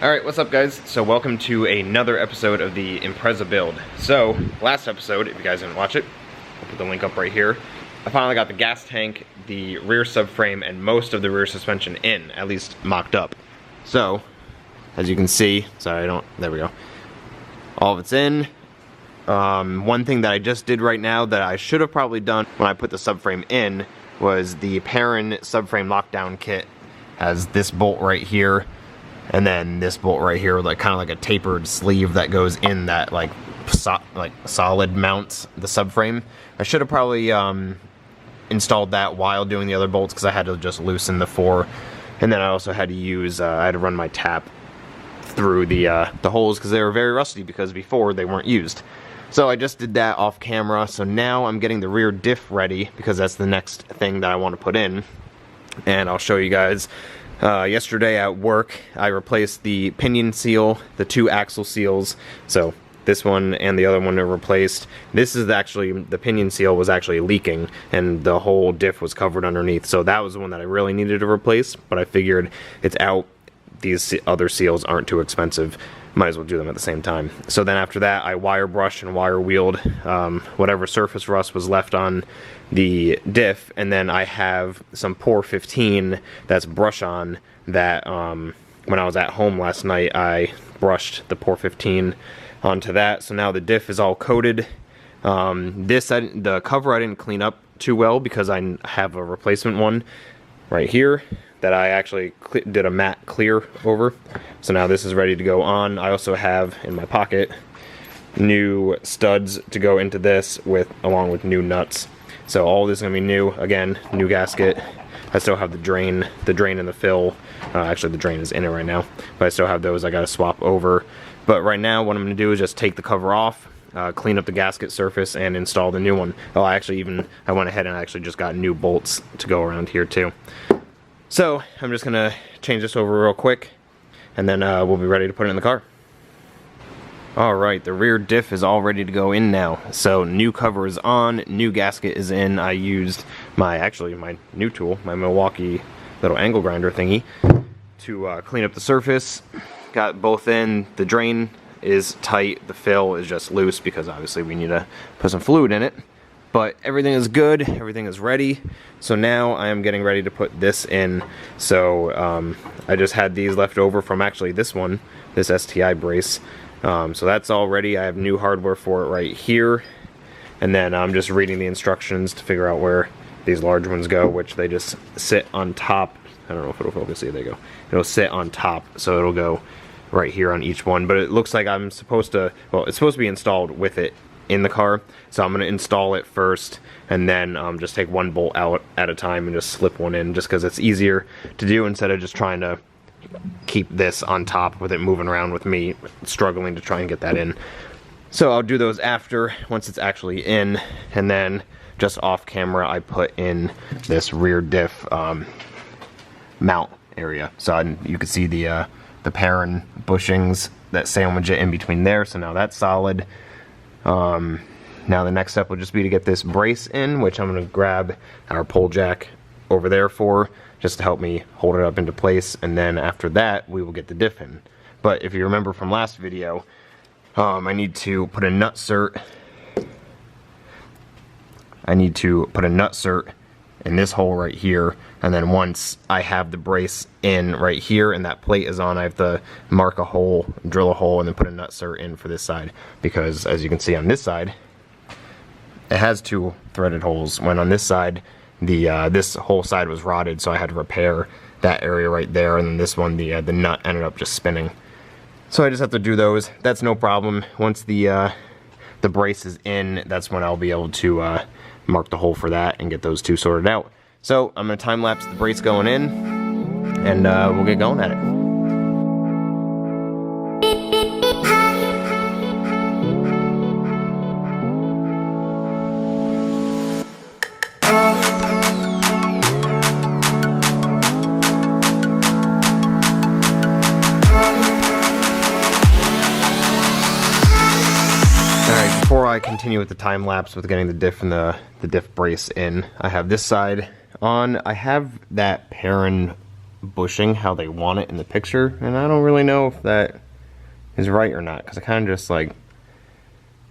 Alright, what's up guys? So welcome to another episode of the Impreza build. So, last episode, if you guys didn't watch it, I'll put the link up right here. I finally got the gas tank, the rear subframe, and most of the rear suspension in, at least mocked up. So, as you can see, there we go. All of it's in. One thing that I just did right now that I should have probably done when I put the subframe in was the Perrin subframe lockdown kit has this bolt right here, and then this bolt right here, like kind of like a tapered sleeve that goes in that like solid mounts the subframe. I should have probably installed that while doing the other bolts because I had to just loosen the four, and then I also had to use I had to run my tap through the holes because they were very rusty because before they weren't used. So I just did that off camera. So now I'm getting the rear diff ready because that's the next thing that I want to put in, and I'll show you guys. Yesterday at work, I replaced the pinion seal, the two axle seals. So this one and the other one are replaced. This is actually, the pinion seal was actually leaking and the whole diff was covered underneath. So that was the one that I really needed to replace, but I figured it's out. These other seals aren't too expensive. Might as well do them at the same time. So then after that, I wire brushed and wire wheeled whatever surface rust was left on the diff, and then I have some Pour 15 that's brush on that when I was at home last night, I brushed the Pour 15 onto that. So now the diff is all coated. The cover I didn't clean up too well because I have a replacement one right here that I actually did a matte clear over. So now this is ready to go on. I also have in my pocket new studs to go into this along with new nuts. So all this is gonna be new. Again, new gasket. I still have the drain and the fill. Actually the drain is in it right now, but I still have those I gotta swap over. But right now what I'm gonna do is just take the cover off, clean up the gasket surface, and install the new one. Oh, I went ahead and actually just got new bolts to go around here too. So I'm just gonna change this over real quick, and then we'll be ready to put it in the car. Alright, the rear diff is all ready to go in now. So new cover is on, new gasket is in. I used my new tool, my Milwaukee little angle grinder thingy, to clean up the surface. Got both in. The drain is tight, the fill is just loose because obviously we need to put some fluid in it. But everything is good, everything is ready. So now I am getting ready to put this in. So I just had these left over from actually this STI brace. So that's all ready. I have new hardware for it right here. And then I'm just reading the instructions to figure out where these large ones go, which they just sit on top. I don't know if it'll focus. There they go. It'll sit on top, so it'll go right here on each one. But it looks like I'm supposed to, well, it's supposed to be installed with it in the car, so I'm going to install it first and then just take one bolt out at a time and just slip one in, just because it's easier to do instead of just trying to keep this on top with it moving around with me struggling to try and get that in. So I'll do those after, once it's actually in, and then just off camera I put in this rear diff mount area. So you can see the Perrin bushings that sandwich it in between there, so now that's solid. Now the next step will just be to get this brace in, which I'm going to grab our pull jack over there for, just to help me hold it up into place, and then after that we will get the diff in. But if you remember from last video, I need to put a nut cert. In this hole right here, and then once I have the brace in right here and that plate is on, I have to mark a hole, drill a hole, and then put a nut cert in for this side, because as you can see on this side, it has two threaded holes, when on this side, this whole side was rotted, so I had to repair that area right there, and then this one, the nut ended up just spinning. So I just have to do those. That's no problem. Once the brace is in, that's when I'll be able to mark the hole for that and get those two sorted out. So I'm going to time lapse the brace going in, and we'll get going at it. Before I continue with the time lapse with getting the diff and the diff brace in, I have this side on. I have that Perrin bushing how they want it in the picture, and I don't really know if that is right or not, because it kind of just like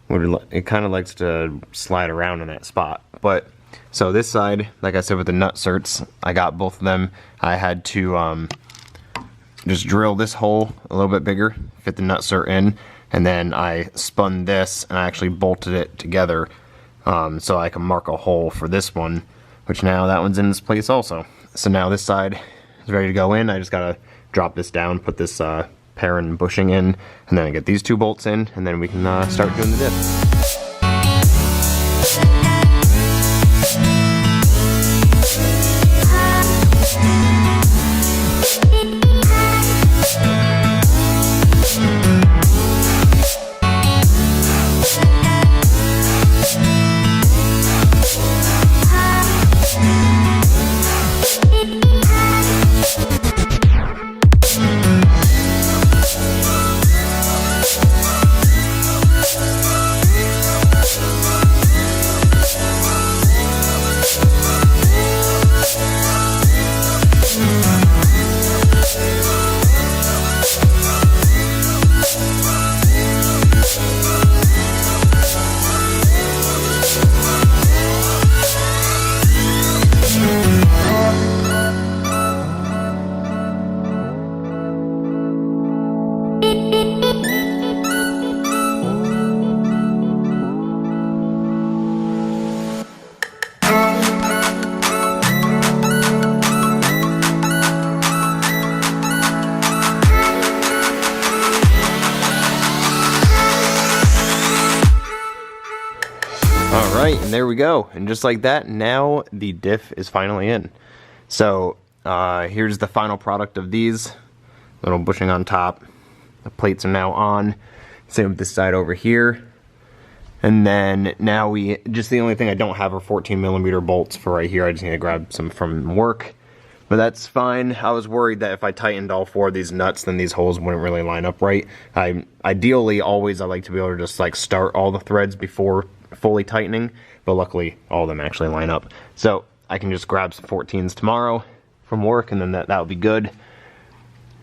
it kind of likes to slide around in that spot. But so this side, like I said, with the nut certs, I got both of them. I had to just drill this hole a little bit bigger, fit the nut cert in, and then I spun this and I actually bolted it together so I can mark a hole for this one, which now that one's in its place also. So now this side is ready to go in. I just gotta drop this down, put this pair and bushing in, and then I get these 2 bolts in, and then we can start doing the diff. Alright, and there we go. And just like that, now the diff is finally in. So, here's the final product of these. Little bushing on top. The plates are now on. Same with this side over here. And then now just the only thing I don't have are 14mm bolts for right here. I just need to grab some from work. But that's fine. I was worried that if I tightened all 4 of these nuts, then these holes wouldn't really line up right. Ideally, always I like to be able to just like start all the threads before fully tightening, but luckily all of them actually line up. So I can just grab some 14s tomorrow from work, and then that'll be good.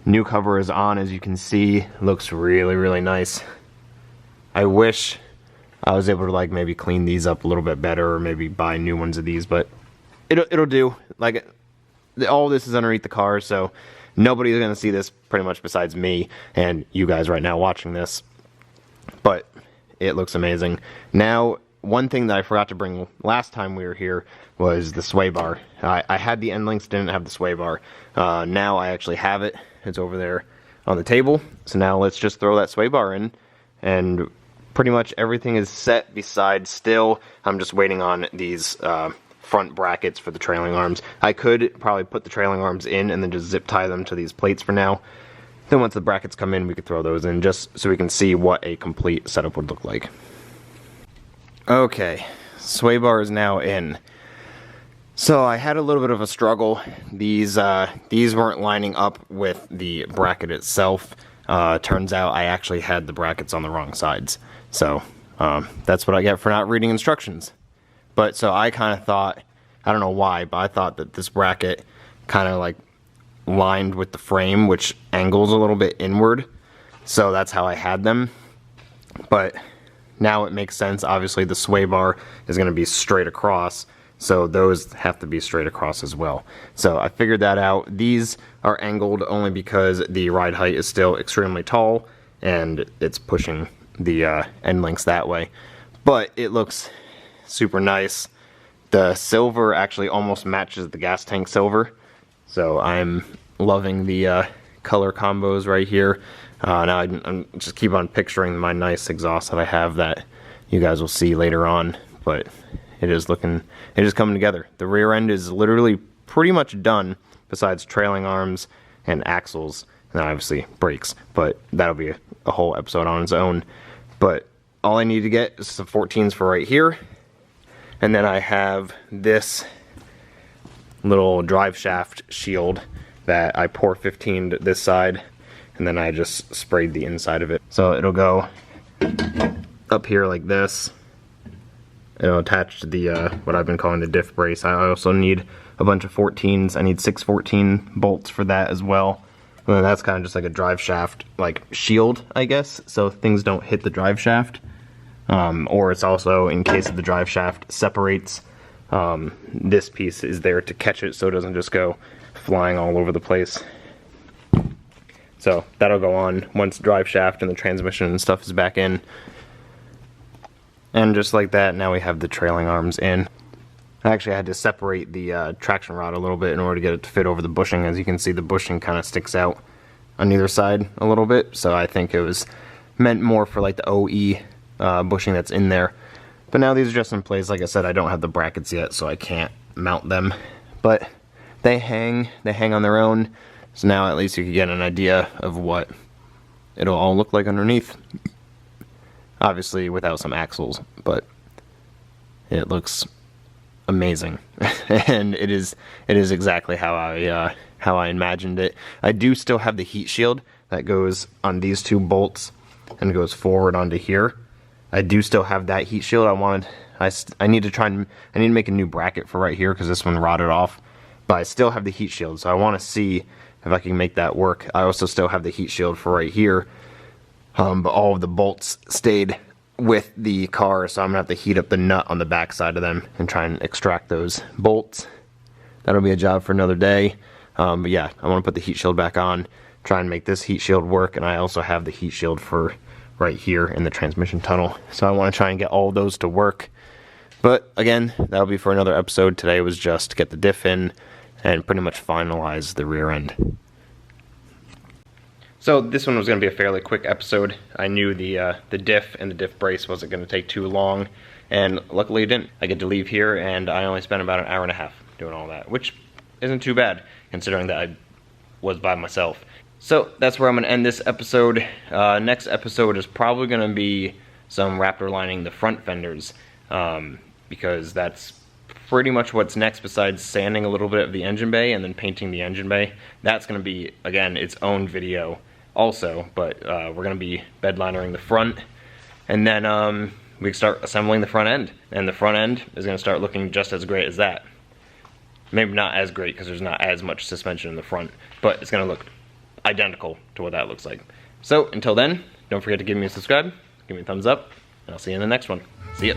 New cover is on, as you can see. Looks really, really nice. I wish I was able to like maybe clean these up a little bit better, or maybe buy new ones of these, but it'll do. Like, all this is underneath the car, so nobody's gonna see this pretty much besides me and you guys right now watching this. But it looks amazing. Now, one thing that I forgot to bring last time we were here was the sway bar. I had the end links, didn't have the sway bar. Now I actually have it. It's over there on the table. So now let's just throw that sway bar in, and pretty much everything is set besides still. I'm just waiting on these front brackets for the trailing arms. I could probably put the trailing arms in and then just zip tie them to these plates for now. Then once the brackets come in, we could throw those in just so we can see what a complete setup would look like. Okay, sway bar is now in. So I had a little bit of a struggle. These weren't lining up with the bracket itself. Turns out I actually had the brackets on the wrong sides. So that's what I get for not reading instructions. But so I kind of thought, I don't know why, but I thought that this bracket kind of like lined with the frame, which angles a little bit inward. So that's how I had them. But now it makes sense. Obviously the sway bar is going to be straight across, so those have to be straight across as well. So I figured that out. These are angled only because the ride height is still extremely tall and it's pushing the end links that way. But it looks super nice. The silver actually almost matches the gas tank silver, so I'm loving the color combos right here. Now I'm just keep on picturing my nice exhaust that I have that you guys will see later on, but it is coming together. The rear end is literally pretty much done, besides trailing arms and axles, and obviously brakes, but that'll be a whole episode on its own. But all I need to get is some 14s for right here, and then I have this little drive shaft shield that I pour 15 to this side, and then I just sprayed the inside of it. So it'll go up here like this. It'll attach to the what I've been calling the diff brace. I also need a bunch of 14s. I need 614 bolts for that as well. And then that's kind of just like a drive shaft, like shield, I guess, so things don't hit the drive shaft. Or it's also, in case of the drive shaft separates, this piece is there to catch it so it doesn't just go flying all over the place. So that'll go on once the drive shaft and the transmission and stuff is back in. And just like that, now we have the trailing arms in. Actually, I had to separate the traction rod a little bit in order to get it to fit over the bushing. As you can see, the bushing kind of sticks out on either side a little bit, so I think it was meant more for like the OE bushing that's in there. But now these are just in place. Like I said, I don't have the brackets yet, so I can't mount them. But they hang on their own, so now at least you can get an idea of what it'll all look like underneath. Obviously without some axles, but it looks amazing. And it is exactly how I imagined it. I do still have the heat shield that goes on these two bolts and goes forward onto here. I do still have that heat shield. I need to make a new bracket for right here because this one rotted off. But I still have the heat shield, so I want to see if I can make that work. I also still have the heat shield for right here, but all of the bolts stayed with the car, so I'm gonna have to heat up the nut on the back side of them and try and extract those bolts. That'll be a job for another day. But yeah, I want to put the heat shield back on, try and make this heat shield work, and I also have the heat shield for right here in the transmission tunnel. So I want to try and get all of those to work. But again, that'll be for another episode. Today was just to get the diff in and pretty much finalize the rear end. So this one was going to be a fairly quick episode. I knew the diff and the diff brace wasn't going to take too long, and luckily it didn't. I get to leave here, and I only spent about an hour and a half doing all that, which isn't too bad, considering that I was by myself. So that's where I'm going to end this episode. Next episode is probably going to be some Raptor lining the front fenders, because that's pretty much what's next besides sanding a little bit of the engine bay and then painting the engine bay. That's going to be, again, its own video also, but we're going to be bed linering the front, and then we can start assembling the front end, and the front end is going to start looking just as great as that. Maybe not as great because there's not as much suspension in the front, but it's going to look identical to what that looks like. So until then, don't forget to give me a subscribe, give me a thumbs up, and I'll see you in the next one. See ya.